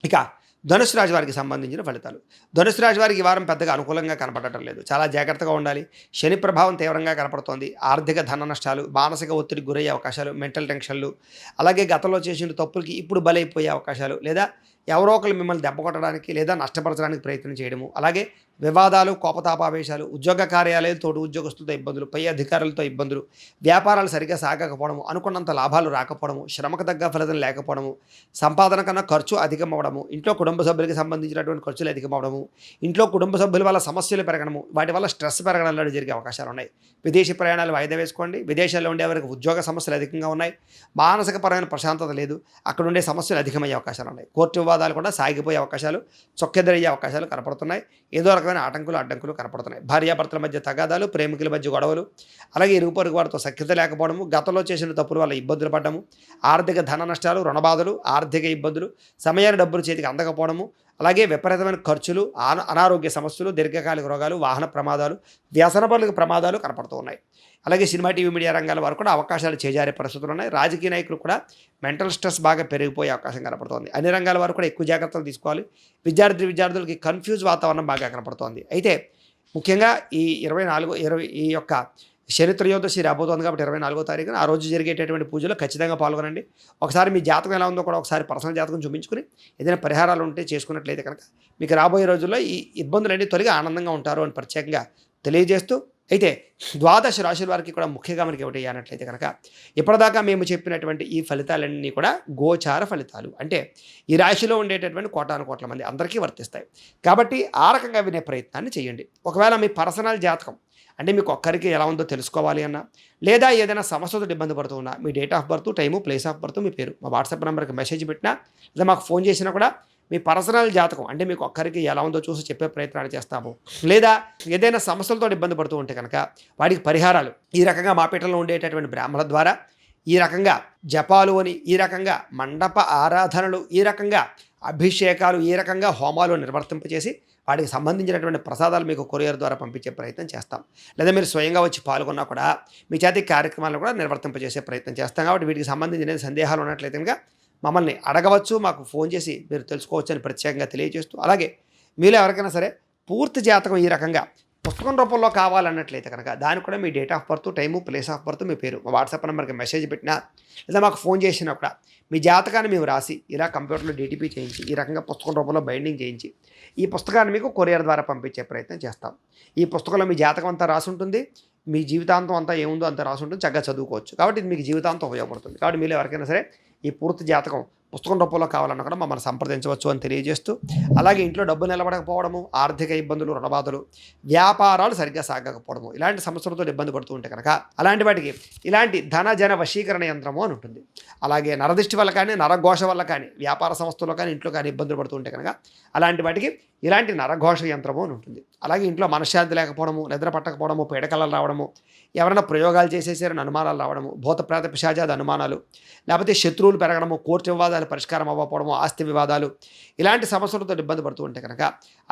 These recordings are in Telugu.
ఇక ధనుసు రాశి వారికి సంబంధించిన ఫలితాలు. ధనుసు రాశి వారికి ఈ వారం పెద్దగా అనుకూలంగా కనపడటం లేదు. చాలా జాగ్రత్తగా ఉండాలి. శని ప్రభావం తీవ్రంగా కనపడుతోంది. ఆర్థిక ధన నష్టాలు, మానసిక ఒత్తిడికి గురయ్యే అవకాశాలు, మెంటల్ టెన్షన్లు, అలాగే గతంలో చేసిన తప్పులకి ఇప్పుడు బలైపోయే అవకాశాలు, లేదా ఎవరో ఒకరు మిమ్మల్ని దెబ్బ కొట్టడానికి లేదా నష్టపరచడానికి ప్రయత్నం చేయడము, అలాగే వివాదాలు, కోపతాపావేశాలు, ఉద్యోగ కార్యాలయాలు, తోటి ఉద్యోగస్తులతో ఇబ్బందులు, పై అధికారులతో ఇబ్బందులు, వ్యాపారాలు సరిగ్గా సాగకపోవడము, అనుకున్నంత లాభాలు రాకపోవడము, శ్రమకు తగ్గ ఫలితం లేకపోవడము, సంపాదన కన్నా ఖర్చు అధికమవ్వడము, ఇంట్లో కుటుంబ సభ్యులకి సంబంధించినటువంటి ఖర్చులు అధికమవ్వడము, ఇంట్లో కుటుంబ సభ్యుల వల్ల సమస్యలు పెరగడము, వాటి వల్ల స్ట్రెస్ పెరగడం లాంటివి జరిగే అవకాశాలు ఉన్నాయి. విదేశీ ప్రయాణాలు వాయిదా వేసుకోండి. విదేశాల్లో ఉండే వారికి ఉద్యోగ సమస్యలు అధికంగా ఉన్నాయి. మానసికపరమైన ప్రశాంతత లేదు. అక్కడ ఉండే సమస్యలు అధికమయ్యే అవకాశాలు ఉన్నాయి. కోర్టు వివాదాలు కూడా సాగిపోయే అవకాశాలు, చొక్కెదరయ్యే అవకాశాలు కనపడుతున్నాయి. ఏదో రకమైన అడ్డంకులు కనపడుతున్నాయి. భార్యాభర్తల మధ్య తగాదాలు, ప్రేమికుల మధ్య గొడవలు, అలాగే ఇరుగుపొరుగు వారితో సఖ్యత లేకపోవడము, గతంలో చేసిన తప్పుల వల్ల ఇబ్బందులు పడ్డము, ఆర్థిక ధన నష్టాలు, రుణబాధలు, ఆర్థిక ఇబ్బందులు, సమయాన్ని డబ్బులు చేతికి అందకపోవడము, అలాగే విపరీతమైన ఖర్చులు, అనారోగ్య సమస్యలు, దీర్ఘకాలిక రోగాలు, వాహన ప్రమాదాలు, వ్యసన పనులకు ప్రమాదాలు కనపడుతూ ఉన్నాయి. అలాగే సినిమా, టీవీ, మీడియా రంగాల వారు కూడా అవకాశాలు చేజారే పరిస్థితులు ఉన్నాయి. రాజకీయ నాయకులు కూడా మెంటల్ స్ట్రెస్ బాగా పెరిగిపోయే అవకాశం కనపడుతోంది. అన్ని రంగాల వారు కూడా ఎక్కువ జాగ్రత్తలు తీసుకోవాలి. విద్యార్థులకి కన్ఫ్యూజ్ వాతావరణం బాగా కనపడుతోంది. అయితే ముఖ్యంగా ఈ 24 ఈ యొక్క శని త్రయోదశి రాబోతోంది కాబట్టి 24వ తారీఖున ఆ రోజు జరిగేటటువంటి పూజలో ఖచ్చితంగా పాల్గొనండి. ఒకసారి మీ జాతకం ఎలా ఉందో కూడా ఒకసారి పర్సనల్ జాతకం చూపించుకుని ఏదైనా పరిహారాలు ఉంటే చేసుకున్నట్లయితే కనుక మీకు రాబోయే రోజుల్లో ఈ ఇబ్బందులన్నీ తొలగి ఆనందంగా ఉంటారు అని ప్రత్యేకంగా తెలియజేస్తూ, అయితే ద్వాదశ రాశుల వారికి కూడా ముఖ్యంగా మనకి ఏమిటి అన్నట్లయితే కనుక ఇప్పటిదాకా మేము చెప్పినటువంటి ఈ ఫలితాలన్నీ కూడా గోచార ఫలితాలు. అంటే ఈ రాశిలో ఉండేటటువంటి కోటాను కోట్ల మంది అందరికీ వర్తిస్తాయి. కాబట్టి ఆ రకంగా వినే ప్రయత్నాన్ని చేయండి. ఒకవేళ మీ పర్సనల్ జాతకం అంటే మీకు ఒక్కరికి ఎలా ఉందో తెలుసుకోవాలి అన్నా, లేదా ఏదైనా సమస్యతో ఇబ్బంది పడుతూ ఉన్నా, మీ date of birth, time, place of birth, మీ పేరు మా వాట్సాప్ నెంబర్కి మెసేజ్ పెట్టినా, లేదా మాకు ఫోన్ చేసినా కూడా మీ పర్సనల్ జాతకం అంటే మీకు ఒక్కరికి ఎలా ఉందో చూసి చెప్పే ప్రయత్నాలు చేస్తాము. లేదా ఏదైనా సమస్యలతో ఇబ్బంది పడుతూ ఉంటే కనుక వాటికి పరిహారాలు ఈ రకంగా మా పీఠంలో ఉండేటటువంటి బ్రాహ్మణుల ద్వారా, ఈ రకంగా జపాలు అని, ఈ రకంగా మండప ఆరాధనలు, ఈ రకంగా అభిషేకాలు, ఈ రకంగా హోమాలు నిర్వర్తింపచేసి వాటికి సంబంధించినటువంటి ప్రసాదాలు మీకు కొరియర్ ద్వారా పంపించే ప్రయత్నం చేస్తాం. లేదా మీరు స్వయంగా వచ్చి పాల్గొన్నా కూడా మీ చేతి కార్యక్రమాలను కూడా నిర్వర్తింపజేసే ప్రయత్నం చేస్తాం. కాబట్టి వీటికి సంబంధించిన సందేహాలు ఉన్నట్లయితే కనుక మమ్మల్ని అడగవచ్చు, మాకు ఫోన్ చేసి మీరు తెలుసుకోవచ్చు అని ప్రత్యేకంగా తెలియజేస్తూ, అలాగే మీలో ఎవరికైనా సరే పూర్తి జాతకం ఈ రకంగా పుస్తకం రూపంలో కావాలన్నట్లయితే కనుక దానికి కూడా మీ date of birth, time, place of birth, మీ పేరు మా వాట్సాప్ నెంబర్కి మెసేజ్ పెట్టినా, లేదా మాకు ఫోన్ చేసినా కూడా మీ జాతకాన్ని మేము రాసి ఇలా కంప్యూటర్లో డీటీపీ చేయించి ఈ రకంగా పుస్తకం రూపంలో బైండింగ్ చేయించి ఈ పుస్తకాన్ని మీకు కొరియర్ ద్వారా పంపించే ప్రయత్నం చేస్తాం. ఈ పుస్తకంలో మీ జాతకం అంతా రాసి ఉంటుంది. మీ జీవితాంతం అంతా ఏముందో అంతా రాసి ఉంటుంది. చక్కగా చదువుకోవచ్చు. కాబట్టి ఇది మీకు జీవితాంతం ఉపయోగపడుతుంది. కాబట్టి మీరు ఎవరికైనా సరే ఈ పూర్తి జాతకం పుస్తకం రూపంలో కావాలన్నా కూడా మమ్మల్ని సంప్రదించవచ్చు అని తెలియజేస్తూ, అలాగే ఇంట్లో డబ్బు నిలబడకపోవడము, ఆర్థిక ఇబ్బందులు, రుణబాధలు, వ్యాపారాలు సరిగ్గా సాగకపోవడము, ఇలాంటి సమస్యలతో ఇబ్బంది పడుతూ ఉంటే కనుక అలాంటి వాటికి ఇలాంటి ధన వశీకరణ యంత్రము అని ఉంటుంది. అలాగే నరదిష్టి వల్ల కానీ, నరఘోష వల్ల కానీ, వ్యాపార సంస్థల్లో కానీ, ఇంట్లో కానీ ఇబ్బందులు పడుతూ ఉంటే కనుక అలాంటి వాటికి ఇలాంటి నరఘోష యంత్రము అని ఉంటుంది. అలాగే ఇంట్లో మనశ్శాంతి లేకపోవడము, నిద్ర పట్టకపోవడము, పీడకలలు రావడము, ఎవరైనా ప్రయోగాలు చేసేసారని అనుమానాలు రావడము, భూత ప్రేత పిశాచాది అనుమానాలు, లేకపోతే శత్రువులు పెరగడము, కోర్టు వివాదాలు పరిష్కారం అవ్వకపోవడము, ఆస్తి వివాదాలు, ఇలాంటి సమస్యలతో ఇబ్బంది పడుతూ ఉంటే కనుక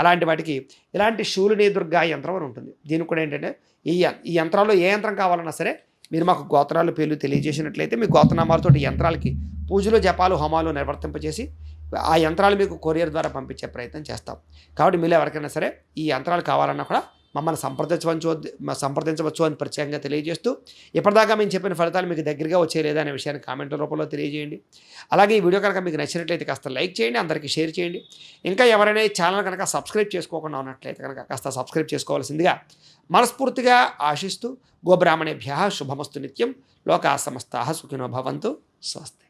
అలాంటి వాటికి ఇలాంటి శూలిని దుర్గా యంత్రం అని ఉంటుంది. దీనికి కూడా ఏంటంటే ఈ యంత్రాల్లో ఏ యంత్రం కావాలన్నా సరే మీరు మాకు గోత్రాలు పేర్లు తెలియజేసినట్లయితే మీ గోత్రనామాలతో యంత్రాలకి పూజలు, జపాలు, హోమాలు నిర్వర్తింపచేసి ఆ యంత్రాలు మీకు కొరియర్ ద్వారా పంపించే ప్రయత్నం చేస్తాం. కాబట్టి మీరు ఎవరికైనా సరే ఈ యంత్రాలు కావాలన్నా కూడా మమ్మల్ని సంప్రదించవచ్చు అని ప్రత్యేకంగా తెలియజేస్తూ, ఇప్పటిదాకా మేము చెప్పిన ఫలితాలు మీకు దగ్గరగా వచ్చే లేదా అనే విషయాన్ని కామెంట్ల రూపంలో తెలియజేయండి. అలాగే ఈ వీడియో కనుక మీకు నచ్చినట్లయితే కాస్త లైక్ చేయండి, అందరికీ షేర్ చేయండి. ఇంకా ఎవరైనా ఈ ఛానల్ కనుక సబ్స్క్రైబ్ చేసుకోకుండా ఉన్నట్లయితే కనుక కాస్త సబ్స్క్రైబ్ చేసుకోవాల్సిందిగా మనస్ఫూర్తిగా ఆశిస్తూ, గోబ్రాహ్మణేభ్యః శుభమస్తు నిత్యం, లోకా సమస్తాః సుఖినో భవంతు. స్వస్తి.